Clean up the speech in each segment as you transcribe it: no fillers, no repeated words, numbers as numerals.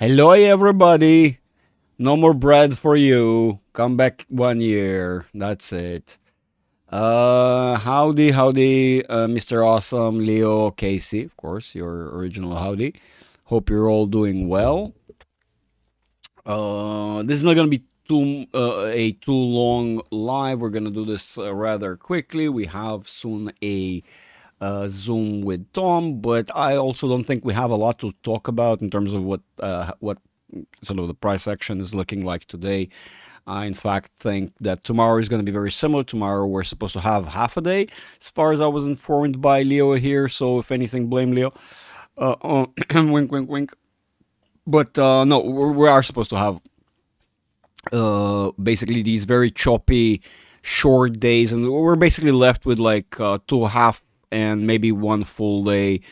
Hello, everybody. No more bread for you. Come back 1 year. That's it. Howdy, Mr. Awesome, Leo, Casey, of course, your original howdy. Hope you're all doing well. This is not gonna be too long live. We're gonna do this rather quickly. We have soon a Zoom with Tom, but I also don't think we have a lot to talk about in terms of what sort of the price action is looking like today. I, in fact, think that tomorrow is going to be very similar. Tomorrow, we're supposed to have half a day, as far as I was informed by Leo here. So, if anything, blame Leo. Wink, wink, wink. But no, we are supposed to have basically these very choppy, short days, and we're basically left with like two half and maybe one full day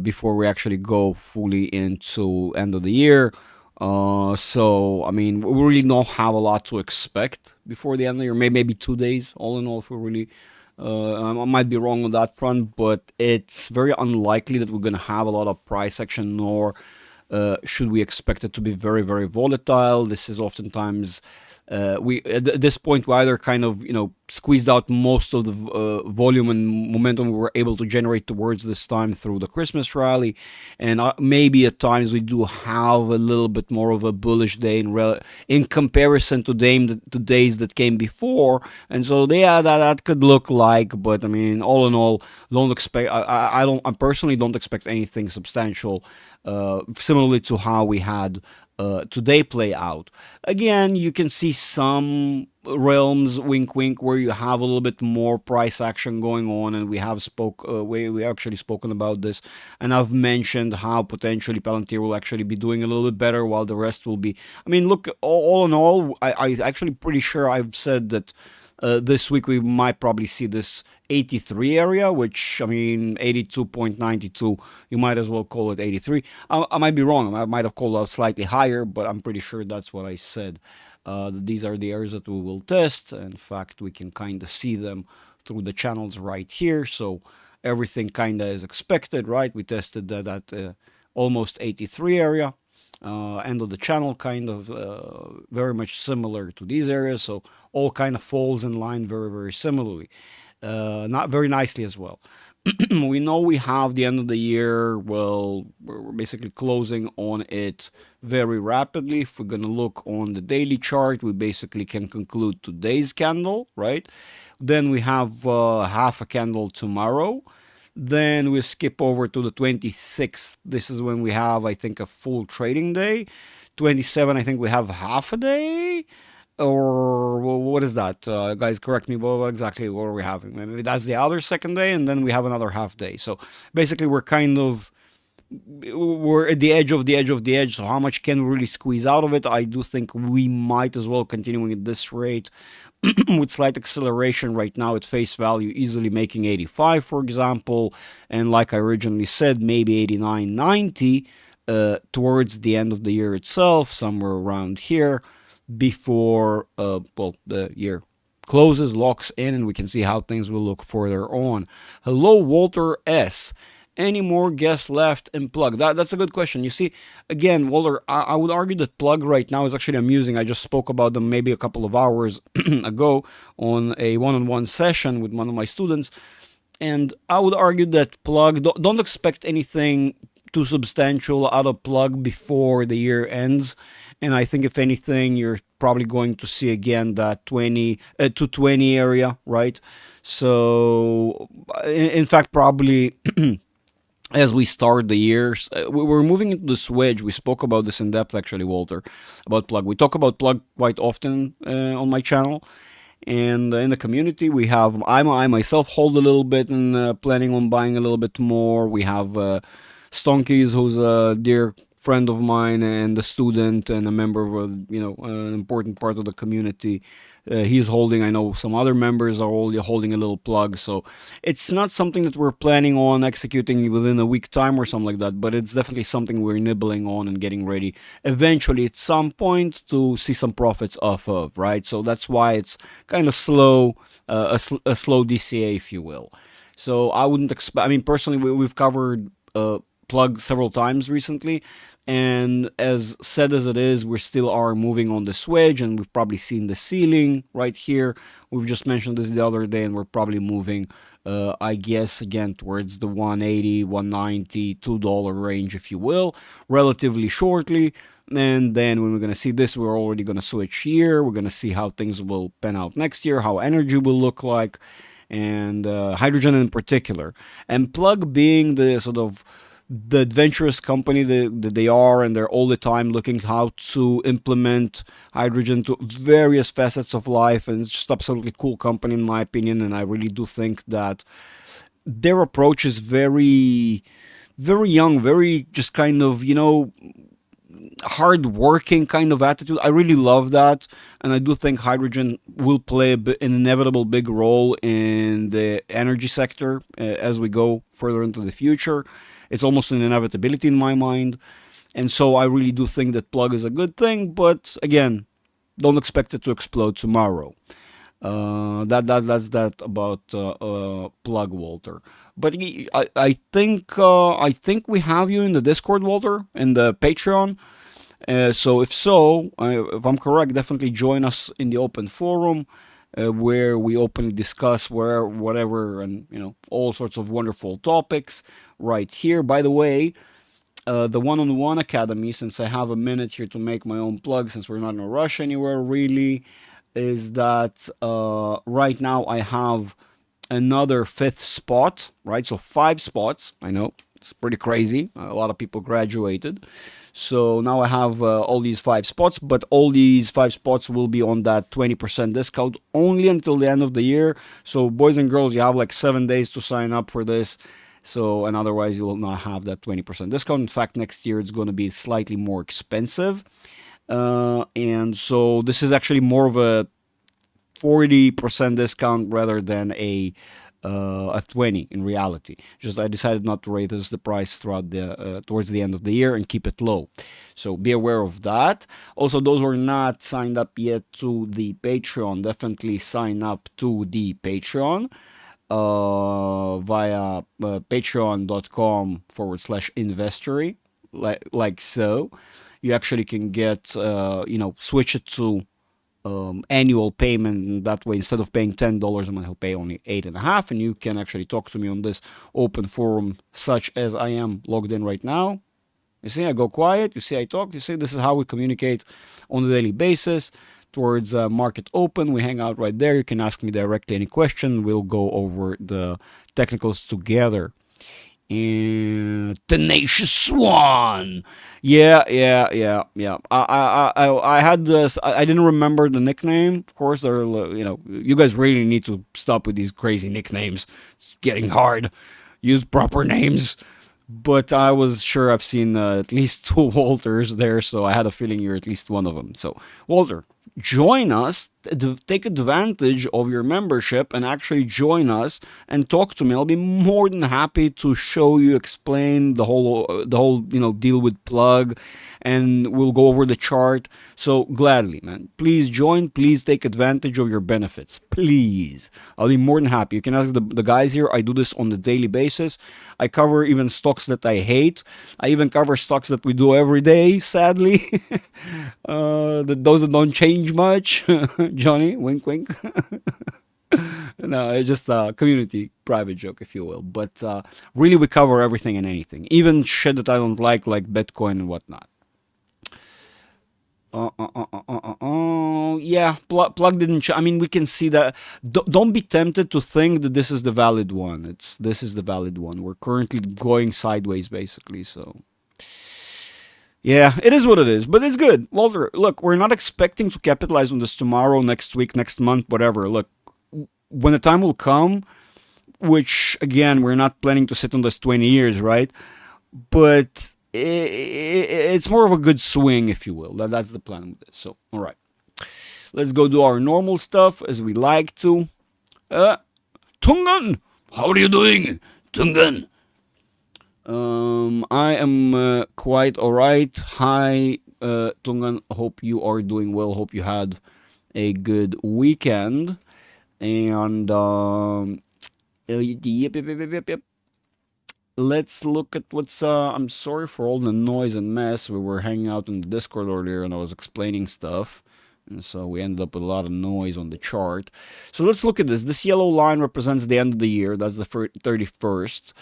before we actually go fully into end of the year. So I mean, we really don't have a lot to expect before the end of the year. Maybe 2 days, all in all, if we really. I might be wrong on that front, but it's very unlikely that we're gonna have a lot of price action, nor should we expect it to be very, very volatile. This is oftentimes we at this point we either kind of squeezed out most of the volume and momentum we were able to generate towards this time through the Christmas rally, and maybe at times we do have a little bit more of a bullish day in comparison to days that came before, and so yeah, that could look like. But I mean, all in all, don't expect. I personally don't expect anything substantial, similarly to how we had today play out. Again, you can see some realms, wink, wink, where you have a little bit more price action going on, and we actually spoken about this, and I've mentioned how potentially Palantir will actually be doing a little bit better, while the rest will be. I mean, look, all in all, I actually pretty sure I've said that this week we might probably see this 83 area, which I mean 82.92. You might as well call it 83. I might be wrong. I might have called out slightly higher, but I'm pretty sure that's what I said. These are the areas that we will test. In fact, we can kind of see them through the channels right here. So everything kind of is expected, right? We tested that at almost 83 area. End of the channel kind of very much similar to these areas, so all kind of falls in line very, very similarly, not very nicely as well. We know we have the end of the year. Well, we're basically closing on it very rapidly. If we're going to look on the daily chart, we basically can conclude today's candle, right? Then we have half a candle tomorrow. Then we skip over to the 26th. This is when we have, I think, a full trading day. 27, I think we have half a day. Or what is that? Guys, correct me. What exactly what are we having? Maybe that's the other second day, and then we have another half day. So basically, we're at the edge of the edge of the edge. So how much can we really squeeze out of it? I do think we might as well continuing at this rate with slight acceleration right now at face value, easily making 85, for example, and like I originally said, maybe 89, 90 towards the end of the year itself, somewhere around here, before the year closes, locks in, and we can see how things will look further on. Hello, Walter S. Any more guests left in Plug? That's a good question. You see, again, Walter, I would argue that Plug right now is actually amusing. I just spoke about them maybe a couple of hours ago on a one-on-one session with one of my students, and I would argue that Plug, don't expect anything too substantial out of Plug before the year ends. And I think if anything, you're probably going to see again that 20 to 20 area, right? So, in fact, probably as we start the years, we're moving into this wedge. We spoke about this in depth, actually, Walter, about Plug. We talk about Plug quite often on my channel. And in the community, we have I myself hold a little bit and planning on buying a little bit more. We have Stonkies, who's a dear friend of mine and a student and a member of an important part of the community. He's holding. I know some other members are all holding a little Plug. So it's not something that we're planning on executing within a week time or something like that. But it's definitely something we're nibbling on and getting ready eventually at some point to see some profits off of. Right. So that's why it's kind of slow, a slow DCA, if you will. So I wouldn't expect. I mean, personally, we've covered Plug several times recently. And as sad as it is, we still are moving on the switch, and we've probably seen the ceiling right here. We've just mentioned this the other day, and we're probably moving, I guess, again towards the 180, 190, $2 range, if you will, relatively shortly. And then when we're going to see this, we're already going to switch here. We're going to see how things will pan out next year, how energy will look like, and hydrogen in particular. And Plug being the sort of the adventurous company that they are, and they're all the time looking how to implement hydrogen to various facets of life, and it's just absolutely cool company in my opinion. And I really do think that their approach is very, very young, very just kind of, hard working kind of attitude. I really love that, and I do think hydrogen will play an inevitable big role in the energy sector as we go further into the future. It's almost an inevitability in my mind, and so I really do think that Plug is a good thing. But again, don't expect it to explode tomorrow. That's that about Plug, Walter. But I think we have you in the Discord, Walter, in the Patreon. So if so, if I'm correct, definitely join us in the open forum where we openly discuss whatever, and all sorts of wonderful topics right here. By the way, the One-on-One Academy, since I have a minute here to make my own plug, since we're not in a rush anywhere really, is that right now I have another fifth spot, right? So 5 spots. I know it's pretty crazy. A lot of people graduated. So now I have all these 5 spots, but all these 5 spots will be on that 20% discount only until the end of the year. So boys and girls, you have like 7 days to sign up for this. So, and otherwise you will not have that 20% discount. In fact, next year it's going to be slightly more expensive. And so this is actually more of a 40% discount rather than a 20 in reality. Just I decided not to raise the price throughout the towards the end of the year and keep it low. So be aware of that. Also, those who are not signed up yet to the Patreon, definitely sign up to the Patreon via patreon.com/investory, like so. You actually can get switch it to annual payment, and that way instead of paying $10 a month, he'll pay only 8.5, and you can actually talk to me on this open forum such as I am logged in right now. You see, I go quiet, you see I talk, you see this is how we communicate on a daily basis towards market open. We hang out right there. You can ask me directly any question. We'll go over the technicals together. And Tenacious Swan. Yeah. I had this. I didn't remember the nickname. Of course, there. You guys really need to stop with these crazy nicknames. It's getting hard. Use proper names. But I was sure I've seen at least 2 Walters there, so I had a feeling you're at least one of them. So, Walter, join us, take advantage of your membership, and actually join us and talk to me. I'll be more than happy to show you, explain the whole deal with Plug, and we'll go over the chart. So gladly, man, please join. Please take advantage of your benefits. Please, I'll be more than happy. You can ask the guys here. I do this on a daily basis. I cover even stocks that I hate. I even cover stocks that we do every day, sadly. Those that don't change much. Johnny, wink, wink. No, it's just a community private joke, if you will. But really, we cover everything and anything, even shit that I don't like Bitcoin and whatnot. Yeah, Plug didn't. I mean, we can see that. Don't be tempted to think that this is the valid one. This is the valid one. We're currently going sideways, basically. So. Yeah, it is what it is, but it's good. Walter, look, we're not expecting to capitalize on this tomorrow, next week, next month, whatever. Look, when the time will come, which, again, we're not planning to sit on this 20 years, right? But it's more of a good swing, if you will. That's the plan with this. So, all right. Let's go do our normal stuff as we like to. Tungan! How are you doing, Tungan? I am quite alright. Hi, Tungan. Hope you are doing well. Hope you had a good weekend. And yep. let's look at what's I'm sorry for all the noise and mess. We were hanging out in the Discord earlier and I was explaining stuff, and so we ended up with a lot of noise on the chart. So let's look at this. This yellow line represents the end of the year. That's the 31st.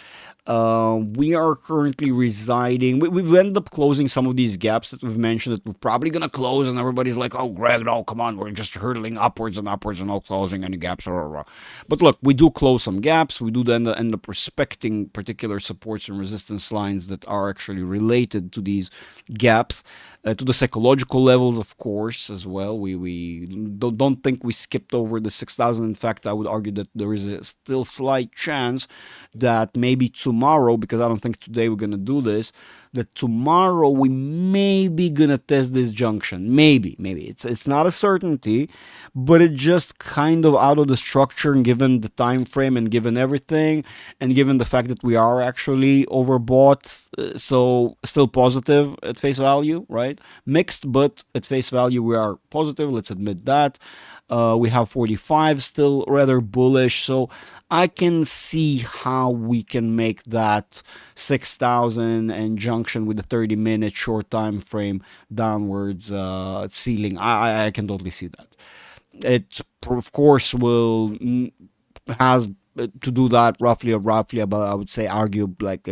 We are currently residing. We've ended up closing some of these gaps that we've mentioned that we're probably gonna close, and everybody's like, "Oh, Greg, no, come on, we're just hurtling upwards and upwards and not closing any gaps." Rah, rah, rah. But look, we do close some gaps. We do then end up respecting particular supports and resistance lines that are actually related to these gaps, to the psychological levels, of course, as well. We don't think we skipped over the 6,000. In fact, I would argue that there is a still slight chance that maybe tomorrow, because I don't think today we're gonna do this, that tomorrow we may be gonna test this junction. Maybe it's not a certainty, but it just kind of out of the structure, and given the time frame and given everything, and given the fact that we are actually overbought, so still positive at face value, right? Mixed, but at face value we are positive. Let's admit that. We have 45 still rather bullish, so I can see how we can make that 6,000 and junction with the 30-minute short time frame downwards ceiling. I can totally see that. It of course will has to do that roughly about, I would say, argue like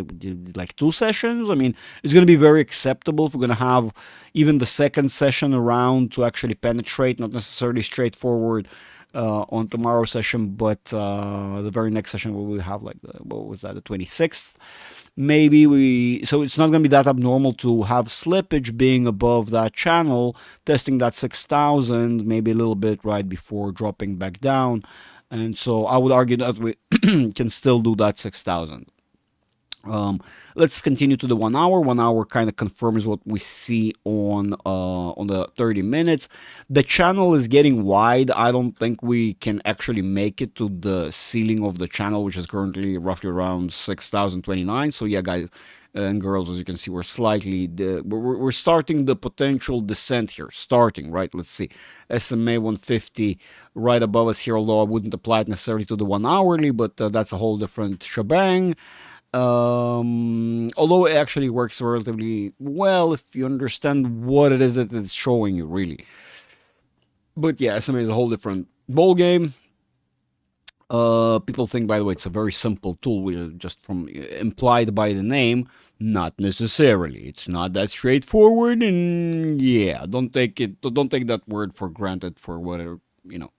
2 sessions. I mean, it's going to be very acceptable if we're going to have even the second session around to actually penetrate, not necessarily straightforward on tomorrow's session, but the very next session where we have like what was that, the 26th. So it's not going to be that abnormal to have slippage being above that channel, testing that 6,000 maybe a little bit right before dropping back down. And so I would argue that we can still do that 6,000. Let's continue to the 1 hour. 1 hour kind of confirms what we see on the 30 minutes. The channel is getting wide. I don't think we can actually make it to the ceiling of the channel, which is currently roughly around 6,029. So yeah, guys and girls, as you can see, we're starting the potential descent here. Starting, right? Let's see. SMA 150 right above us here, although I wouldn't apply it necessarily to the 1 hourly, but that's a whole different shebang. Although it actually works relatively well if you understand what it is that it's showing you, really. But yeah, SMA is a whole different ball game. People think, by the way, it's a very simple tool, just from implied by the name. Not necessarily. It's not that straightforward, and yeah, don't take that word for granted for whatever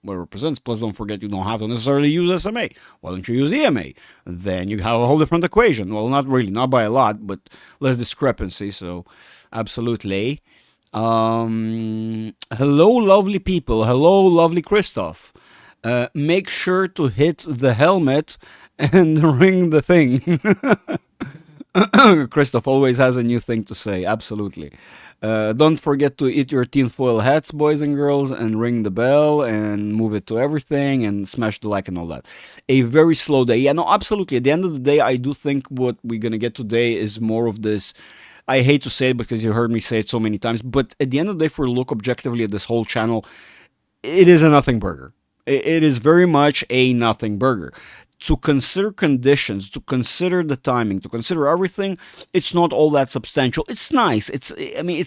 what it represents. Plus, don't forget, you don't have to necessarily use SMA. Why don't you use EMA? Then you have a whole different equation. Well, not really, not by a lot, but less discrepancy. So, absolutely. Hello, lovely people. Hello, lovely Christoph. Make sure to hit the helmet and ring the thing. Christoph always has a new thing to say. Absolutely. Don't forget to eat your tinfoil hats, boys and girls, and ring the bell and move it to everything and smash the like and all that. A very slow day. Yeah, no, absolutely. At the end of the day, I do think what we're going to get today is more of this. I hate to say it because you heard me say it so many times, but at the end of the day, if we look objectively at this whole channel, it is a nothing burger. It is very much a nothing burger. To consider conditions, to consider the timing, to consider everything, it's not all that substantial. It's nice. It's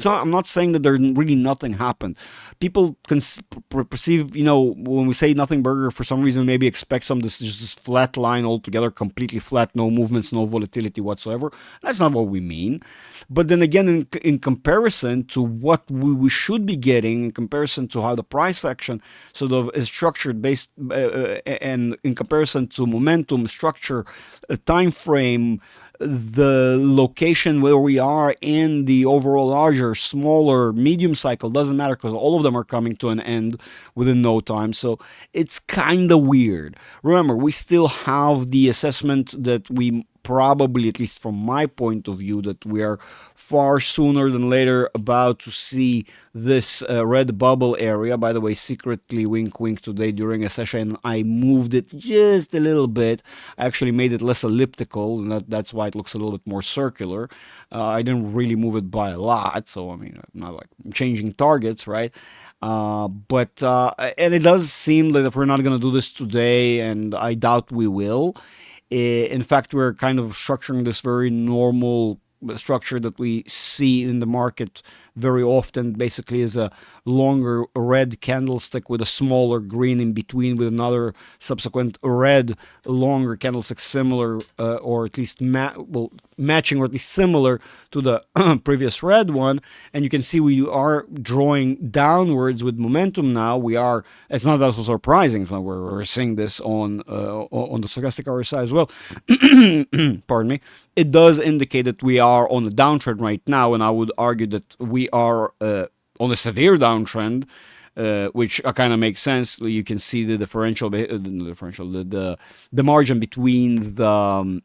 not. I'm not saying that there really nothing happened. People can perceive, when we say nothing burger, for some reason maybe expect this flat line altogether, completely flat, no movements, no volatility whatsoever. That's not what we mean. But then again, in comparison to what we should be getting, in comparison to how the price action sort of is structured based, and in comparison to momentum, structure, time frame, the location where we are in the overall larger, smaller, medium cycle, doesn't matter because all of them are coming to an end within no time. So it's kind of weird. Remember, we still have the assessment that we probably, at least from my point of view, that we are far sooner than later about to see this red bubble area. By the way, secretly, wink wink, today during a session I moved it just a little bit. I actually made it less elliptical, and that's why it looks a little bit more circular. I didn't really move it by a lot, so I'm not like changing targets, right? And it does seem that if we're not going to do this today, and I doubt we will, In fact, we're kind of structuring this very normal structure that we see in the market very often, basically is a longer red candlestick with a smaller green in between, with another subsequent red longer candlestick similar, or at least matching, or at least similar to the previous red one. And you can see we are drawing downwards with momentum now. We are, it's not that surprising, so we're seeing this on the stochastic RSI as well. Pardon me. It does indicate that we are on a downtrend right now, and I would argue that we are on a severe downtrend, which kind of makes sense. You can see the differential, the margin between the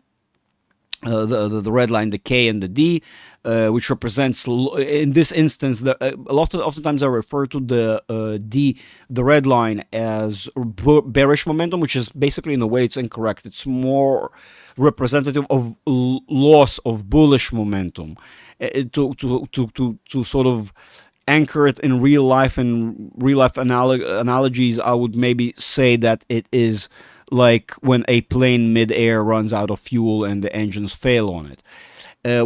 red line, the K and the D, which represents, in this instance, oftentimes I refer to the D, the red line, as bearish momentum, which is basically, in a way, it's incorrect. It's more representative of loss of bullish momentum. To sort of anchor it in real life and real life analogies, I would maybe say that it is like when a plane mid-air runs out of fuel and the engines fail on it.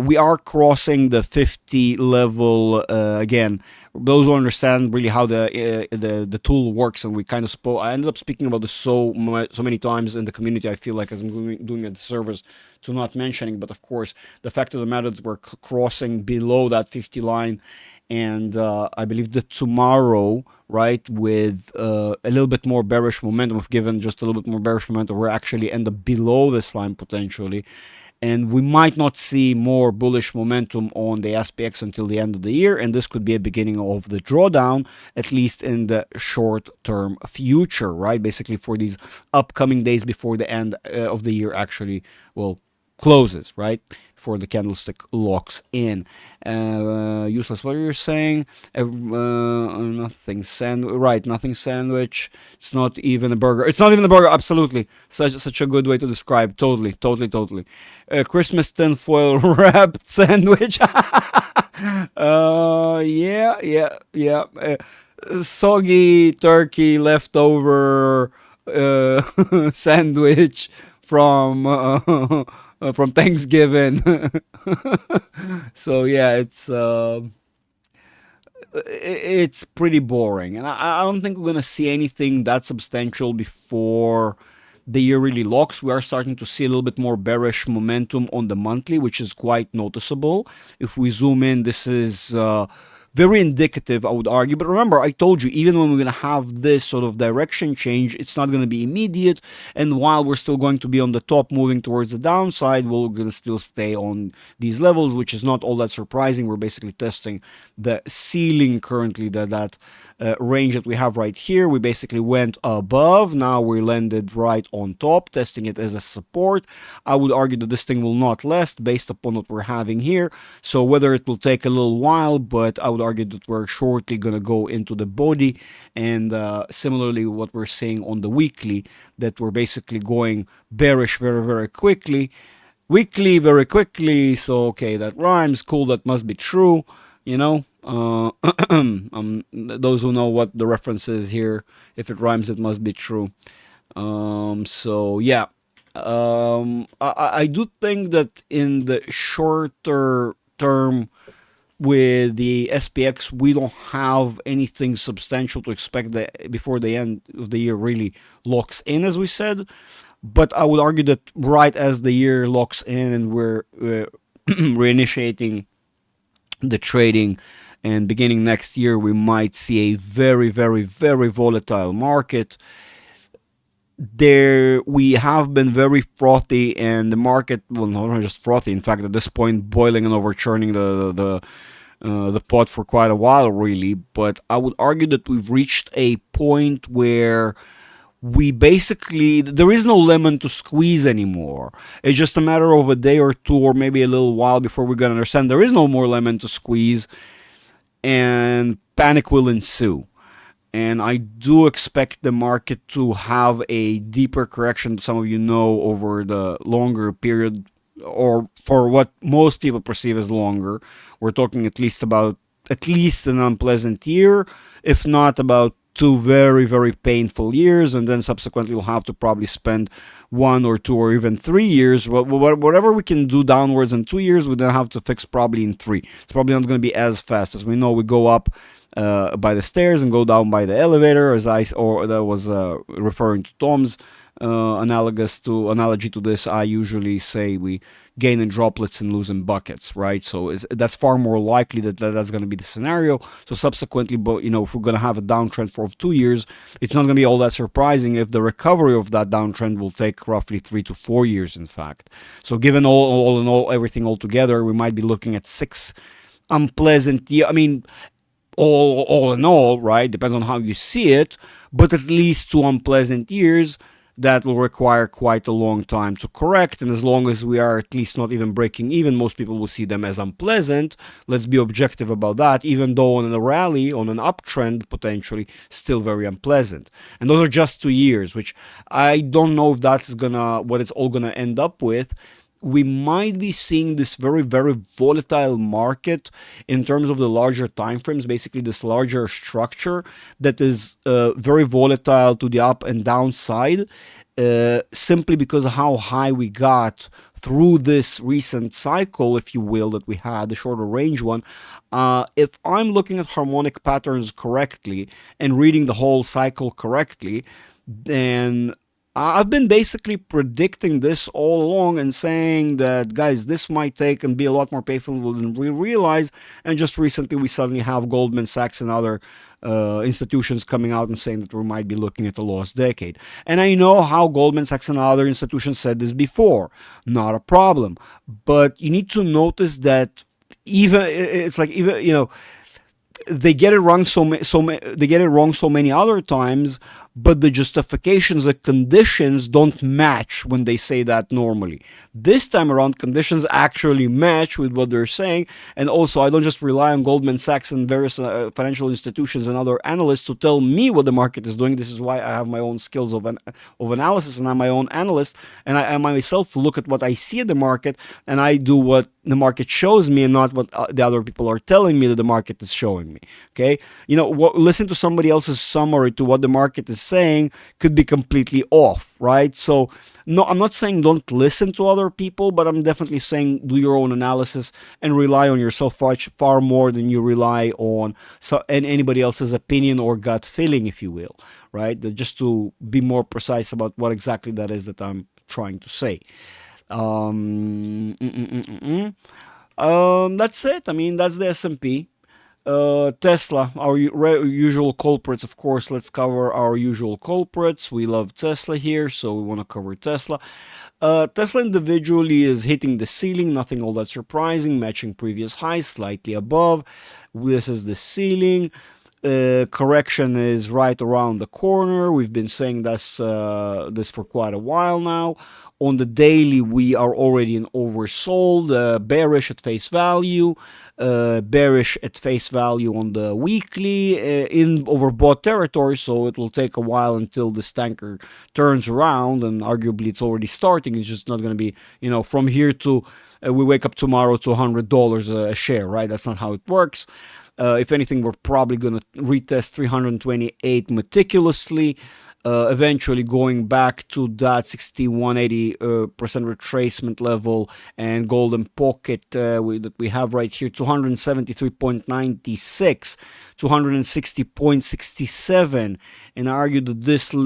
We are crossing the 50 level again. Those who understand really how the tool works, and we kind of I ended up speaking about this so many times in the community. I feel like as I'm doing a disservice to not mentioning, but of course the fact of the matter that we're crossing below that 50 line, and I believe that tomorrow, right, with a little bit more bearish momentum, if given just a little bit more bearish momentum, we're actually end up below this line potentially. And we might not see more bullish momentum on the SPX until the end of the year, and this could be a beginning of the drawdown, at least in the short-term future, right? Basically for these upcoming days before the end of the year actually, well, closes, right? Before the candlestick locks in. Useless, what are you saying? Nothing right, nothing sandwich. It's not even a burger. It's not even a burger, absolutely. Such a good way to describe. Totally. Christmas tinfoil wrapped sandwich. Yeah. Soggy turkey leftover sandwich from Thanksgiving. So yeah, it's pretty boring, and I don't think we're gonna see anything that substantial before the year really locks. We are starting to see a little bit more bearish momentum on the monthly, which is quite noticeable. If we zoom in, this is very indicative, I would argue. But remember, I told you, even when we're going to have this sort of direction change, it's not going to be immediate. And while we're still going to be on the top moving towards the downside, we're going to still stay on these levels, which is not all that surprising. We're basically testing the ceiling currently, that range that we have right here. We basically went above. Now we landed right on top, testing it as a support. I would argue that this thing will not last based upon what we're having here. So whether it will take a little while, but I would argue that we're shortly going to go into the body. And similarly, what we're seeing on the weekly, that we're basically going bearish very, very quickly. Weekly, very quickly. So, okay, that rhymes. Cool, that must be true. You know, those who know what the reference is here, if it rhymes, it must be true. So yeah, I do think that in the shorter term with the SPX, we don't have anything substantial to expect that before the end of the year really locks in, as we said. But I would argue that right as the year locks in and we're reinitiating the trading, and beginning next year, we might see a very, very, very volatile market. There, we have been very frothy, and the market, well, not just frothy, in fact, at this point, boiling and overturning the pot for quite a while, really. But I would argue that we've reached a point where we basically, there is no lemon to squeeze anymore. It's just a matter of a day or two, or maybe a little while, before we're going to understand there is no more lemon to squeeze, and panic will ensue. And I do expect the market to have a deeper correction, some of you know, over the longer period, or for what most people perceive as longer. We're talking at least an unpleasant year, if not about 2 very, very painful years, and then subsequently we'll have to probably spend 1 or 2 or even 3 years. Whatever we can do downwards in 2 years, we then have to fix probably in three. It's probably not going to be as fast. As we know, we go up by the stairs and go down by the elevator, or that was referring to Tom's analogy to this. I usually say we gain in droplets and lose in buckets, right? So that's far more likely that's going to be the scenario. So subsequently, but if we're going to have a downtrend for 2 years, it's not going to be all that surprising if the recovery of that downtrend will take roughly 3 to 4 years, in fact. So given all in all, everything all together, we might be looking at 6 unpleasant years. I mean, all in all, right? Depends on how you see it, but at least 2 unpleasant years that will require quite a long time to correct. And as long as we are at least not even breaking even, most people will see them as unpleasant. Let's be objective about that, even though on a rally, on an uptrend, potentially still very unpleasant. And those are just 2 years, which I don't know if that's what it's all gonna end up with. We might be seeing this very, very volatile market in terms of the larger time frames, basically this larger structure that is very volatile to the up and downside, simply because of how high we got through this recent cycle, if you will, that we had, the shorter range one. If I'm looking at harmonic patterns correctly and reading the whole cycle correctly, then I've been basically predicting this all along and saying that, guys, this might take and be a lot more painful than we realize. And just recently, we suddenly have Goldman Sachs and other institutions coming out and saying that we might be looking at a lost decade. And I know how Goldman Sachs and other institutions said this before. Not a problem. But you need to notice that even they get it wrong they get it wrong so many other times, but the justifications, the conditions don't match when they say that normally. This time around, conditions actually match with what they're saying. And also, I don't just rely on Goldman Sachs and various financial institutions and other analysts to tell me what the market is doing. This is why I have my own skills of analysis, and I'm my own analyst. And I myself look at what I see in the market, and I do what the market shows me and not what the other people are telling me that the market is showing me. Okay? Listen to somebody else's summary to what the market is saying could be completely off, right? So no, I'm not saying don't listen to other people, but I'm definitely saying do your own analysis and rely on yourself far more than you rely on anybody else's opinion or gut feeling, if you will, right? Just to be more precise about what exactly that is that I'm trying to say. That's it. I mean, that's the S&P. Tesla, our usual culprits, of course. Let's cover our usual culprits. We love Tesla here, so we want to cover Tesla. Tesla individually is hitting the ceiling, nothing all that surprising, matching previous highs, slightly above. This is the ceiling. Correction is right around the corner. We've been saying this for quite a while now. On the daily, we are already in oversold, bearish at face value, bearish at face value on the weekly, in overbought territory, so it will take a while until this tanker turns around, and arguably it's already starting. It's just not going to be, from here to we wake up tomorrow to $100 a share, right? That's not how it works. If anything, we're probably going to retest 328 meticulously, eventually going back to that 6180% retracement level and golden pocket that we have right here, 273.96, 260.67, and I argue that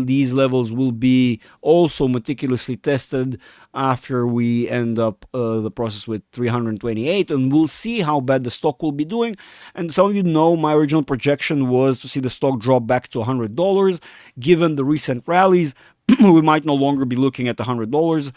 these levels will be also meticulously tested after we end up the process with 328, and we'll see how bad the stock will be doing. And some of you know my original projection was to see the stock drop back to $100. Given the recent rallies, we might no longer be looking at $100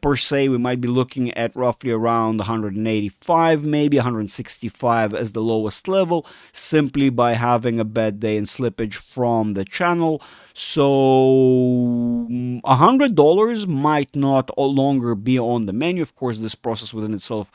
per se. We might be looking at roughly around 185, maybe 165 as the lowest level, simply by having a bad day and slippage from the channel. So $100 might not longer be on the menu. Of course, this process within itself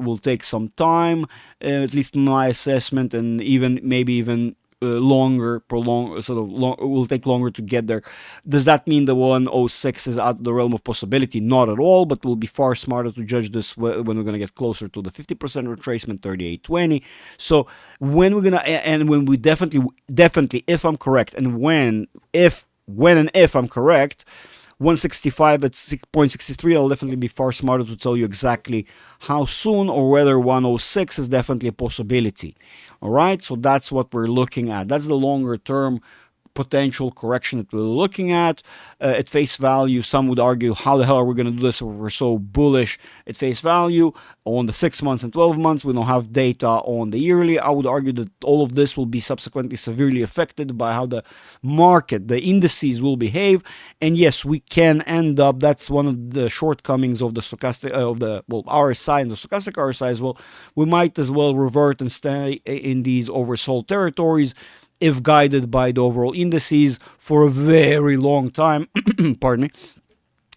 will take some time, at least in my assessment, and maybe even will take longer to get there. Does that mean the 106 is out of the realm of possibility? Not at all, but we'll be far smarter to judge this when we're going to get closer to the 50% retracement, 3820. So when we definitely, if I'm correct, and if I'm correct, 165 at 6.63, I'll definitely be far smarter to tell you exactly how soon, or whether 106 is definitely a possibility. All right, so that's what we're looking at. That's the longer term potential correction that we're looking at face value. Some would argue, how the hell are we going to do this if we're so bullish at face value on the 6 months and 12 months? We don't have data on the yearly. I would argue that all of this will be subsequently severely affected by how the market, the indices will behave. And yes, we can end up, that's one of the shortcomings of the stochastic, of the, well, RSI and the stochastic RSI as well. We might as well revert and stay in these oversold territories if guided by the overall indices for a very long time, pardon me,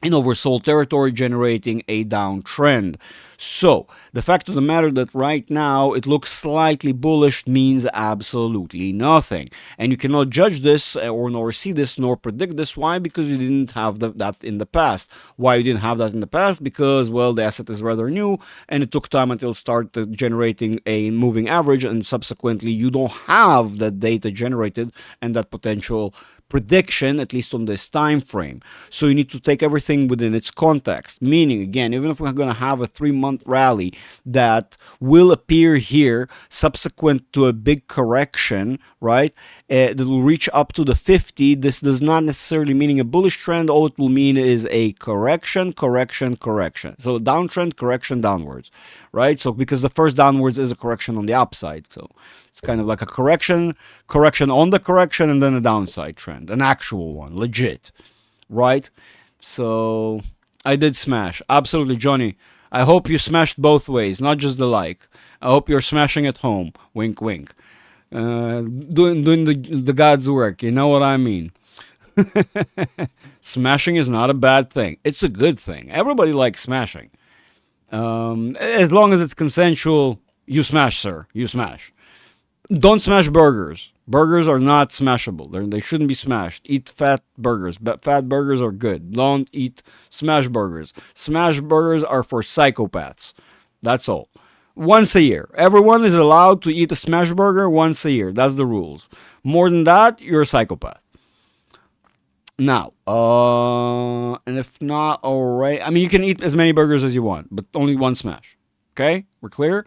in oversold territory, generating a downtrend. So the fact of the matter that right now it looks slightly bullish means absolutely nothing, and you cannot judge this or nor see this nor predict this. Why? Because you didn't have that in the past. Why you didn't have that in the past? Because, well, the asset is rather new and it took time until it started generating a moving average, and subsequently you don't have that data generated and that potential prediction, at least on this time frame. So you need to take everything within its context, meaning, again, even if we're going to have a 3-month rally that will appear here subsequent to a big correction, right, that will reach up to the 50, this does not necessarily mean a bullish trend. All it will mean is a correction. So downtrend, correction, downwards, right? So because the first downwards is a correction on the upside, so it's kind of like a correction on the correction, and then a downside trend, an actual one, legit, right? So I did smash, absolutely, Johnny. I hope you smashed both ways, not just the like. I hope you're smashing at home. Wink, wink. Doing the God's work. You know what I mean. Smashing is not a bad thing. It's a good thing. Everybody likes smashing. As long as it's consensual, you smash, sir. You smash. Don't smash burgers. Burgers are not smashable. They shouldn't be smashed. Eat fat burgers. Fat burgers are good. Don't eat smash burgers. Smash burgers are for psychopaths. That's all. Once a year. Everyone is allowed to eat a smash burger once a year. That's the rules. More than that, you're a psychopath. Now, and if not, all right. I mean, you can eat as many burgers as you want, but only one smash. Okay? We're clear?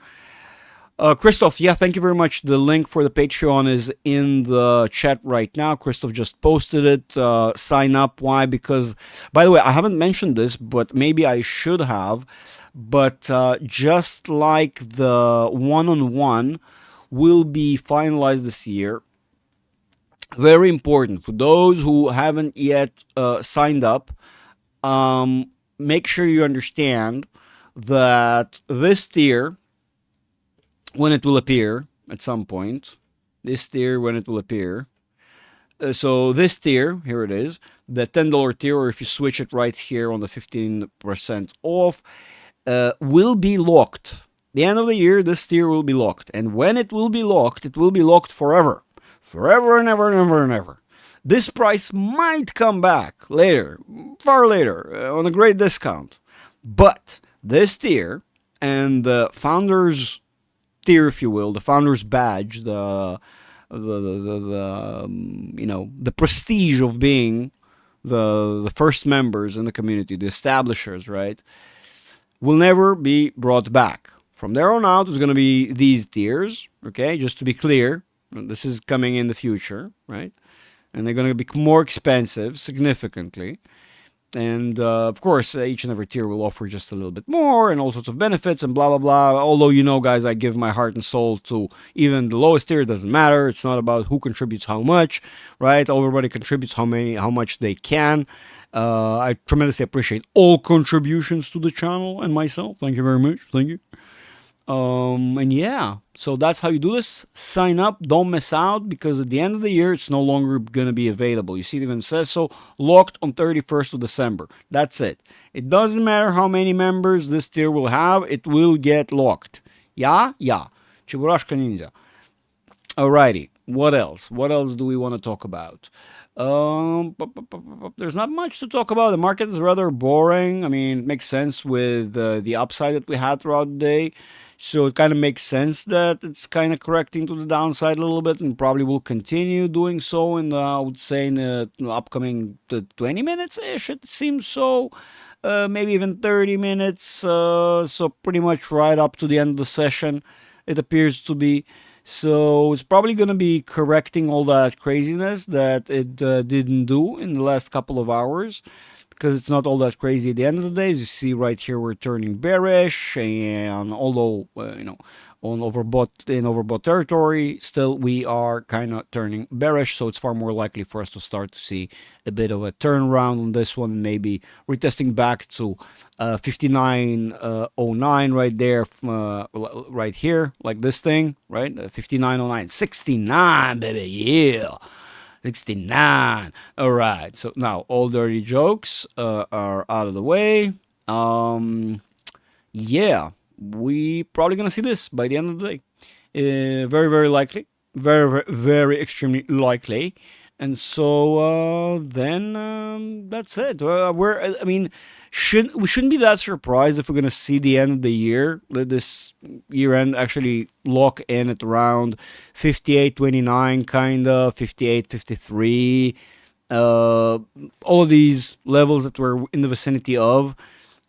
Christoph, yeah, thank you very much. The link for the Patreon is in the chat right now. Christoph just posted it. Sign up. Why? Because, by the way, I haven't mentioned this, but maybe I should have. But just like the one-on-one will be finalized this year, very important for those who haven't yet signed up, make sure you understand that this tier, when it will appear at some point, this tier when it will appear, so this tier, here it is, the $10 tier, or if you switch it right here on the 15% off, will be locked. The end of the year, this tier will be locked. And when it will be locked forever. Forever and ever and ever and ever. This price might come back later, far later, on a great discount. But this tier and the founders tier, if you will, the founder's badge, the prestige of being the first members in the community, the establishers, right, will never be brought back. From there on out, there's going to be these tiers, okay, just to be clear. This is coming in the future, right? And they're going to be more expensive, significantly. And, of course, each and every tier will offer just a little bit more and all sorts of benefits and blah, blah, blah. Although, you know, guys, I give my heart and soul to even the lowest tier. It doesn't matter. It's not about who contributes how much, right? Everybody contributes how much they can. I tremendously appreciate all contributions to the channel and myself. Thank you very much. Thank you. And yeah, so that's how you do this. Sign up, don't miss out, because at the end of the year, it's no longer going to be available. You see, it even says so, locked on 31st of December. That's it. It doesn't matter how many members this tier will have, it will get locked. Yeah? Yeah. Chigurashka Ninja. Alrighty. What else? What else do we want to talk about? There's not much to talk about. The market is rather boring. I mean, it makes sense with the upside that we had throughout the day. So it kind of makes sense that it's kind of correcting to the downside a little bit, and probably will continue doing so in the, I would say, in the upcoming 20 minutes ish. It seems so. Maybe even 30 minutes. So pretty much right up to the end of the session, it appears to be. So it's probably going to be correcting all that craziness that it didn't do in the last couple of hours, because it's not all that crazy at the end of the day. As you see right here, we're turning bearish, and although on overbought territory, still we are kind of turning bearish. So it's far more likely for us to start to see a bit of a turnaround on this one, maybe retesting back to 59.09 right there, right here, like this thing, right? 59.09, 69, baby, yeah. 69. All right. So now all dirty jokes are out of the way. Yeah, we probably gonna see this by the end of the day. Very, very likely. Very, very, very extremely likely. And so then that's it. I mean, we shouldn't be that surprised if we're gonna see the end of the year, this year end actually lock in at around 58.29, kind of 58.53. All of these levels that we're in the vicinity of.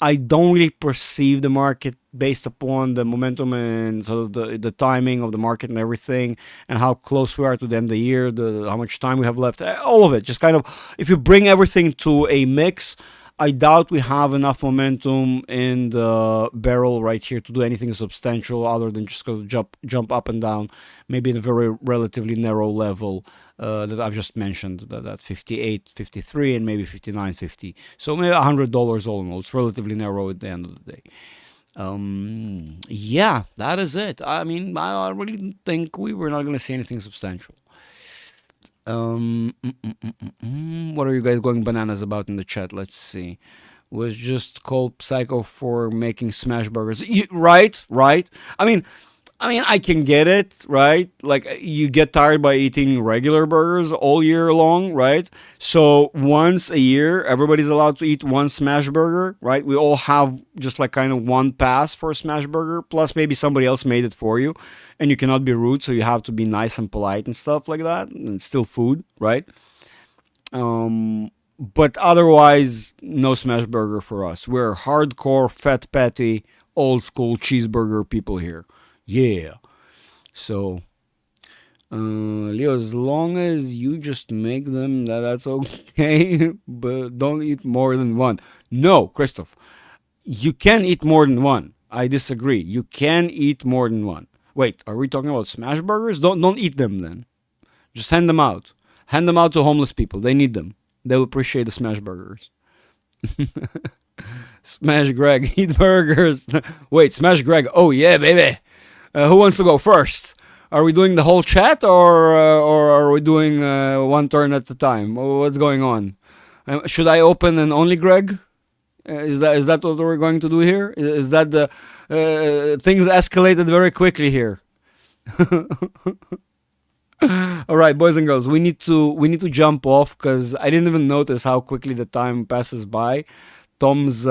I don't really perceive the market based upon the momentum and sort of the timing of the market and everything, and how close we are to the end of the year, how much time we have left, all of it. Just kind of, if you bring everything to a mix, I doubt we have enough momentum in the barrel right here to do anything substantial other than just go jump up and down, maybe in a very relatively narrow level that I've just mentioned, that 58.53 and maybe 59.50. So maybe $100 all in all. It's relatively narrow at the end of the day. Yeah, that is it. I mean, I really think we were not going to see anything substantial. What are you guys going bananas about in the chat? Let's see. Was just called Psycho for making smash burgers. Right. I can get it, right? Like, you get tired by eating regular burgers all year long, right? So once a year, everybody's allowed to eat one smash burger, right? We all have just like kind of one pass for a smash burger, plus maybe somebody else made it for you, and you cannot be rude, so you have to be nice and polite and stuff like that, and it's still food, right? But otherwise, no smash burger for us. We're hardcore, fat patty, old school cheeseburger people here. Yeah. So, Leo, as long as you just make them, that's okay. But don't eat more than one. No, Christoph, you can eat more than one. I disagree. You can eat more than one. Wait, are we talking about smash burgers? Don't eat them then. Just hand them out. Hand them out to homeless people. They need them. They'll appreciate the smash burgers. Smash Greg, eat burgers. Wait, Smash Greg. Oh yeah, baby. Who wants to go first? Are we doing the whole chat, or are we doing one turn at a time? What's going on? Should I open an only Greg? Is that what we're going to do here? Is that the things escalated very quickly here? All right, boys and girls, we need to jump off because I didn't even notice how quickly the time passes by. Tom's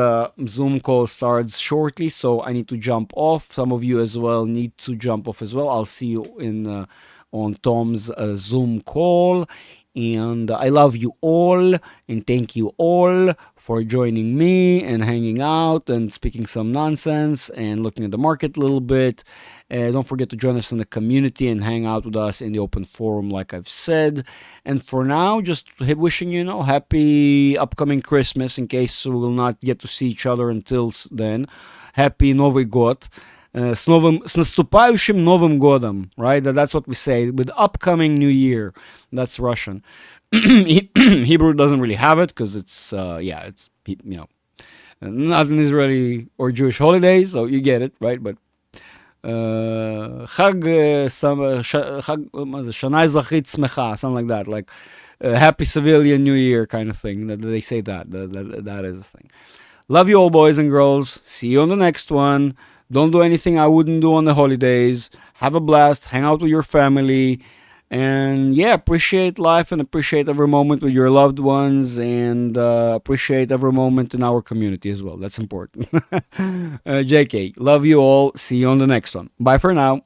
Zoom call starts shortly, so I need to jump off. Some of you as well need to jump off as well. I'll see you in on Tom's Zoom call, and I love you all, and thank you all for joining me and hanging out and speaking some nonsense and looking at the market a little bit. Don't forget to join us in the community and hang out with us in the open forum, like I've said. And for now, just wishing you, happy upcoming Christmas, in case we will not get to see each other until then. Happy Новый год. С наступающим Новым годом, right? That's what we say, with upcoming New Year. That's Russian. Hebrew doesn't really have it because it's not an Israeli or Jewish holiday, so you get it, right? But חג שנה אזרחית שמחה, something like that, like happy civilian New Year kind of thing. They say that is a thing. Love you all, boys and girls. See you on the next one. Don't do anything I wouldn't do on the holidays. Have a blast. Hang out with your family. And yeah, appreciate life and appreciate every moment with your loved ones, and appreciate every moment in our community as well. That's important. JK, love you all. See you on the next one. Bye for now.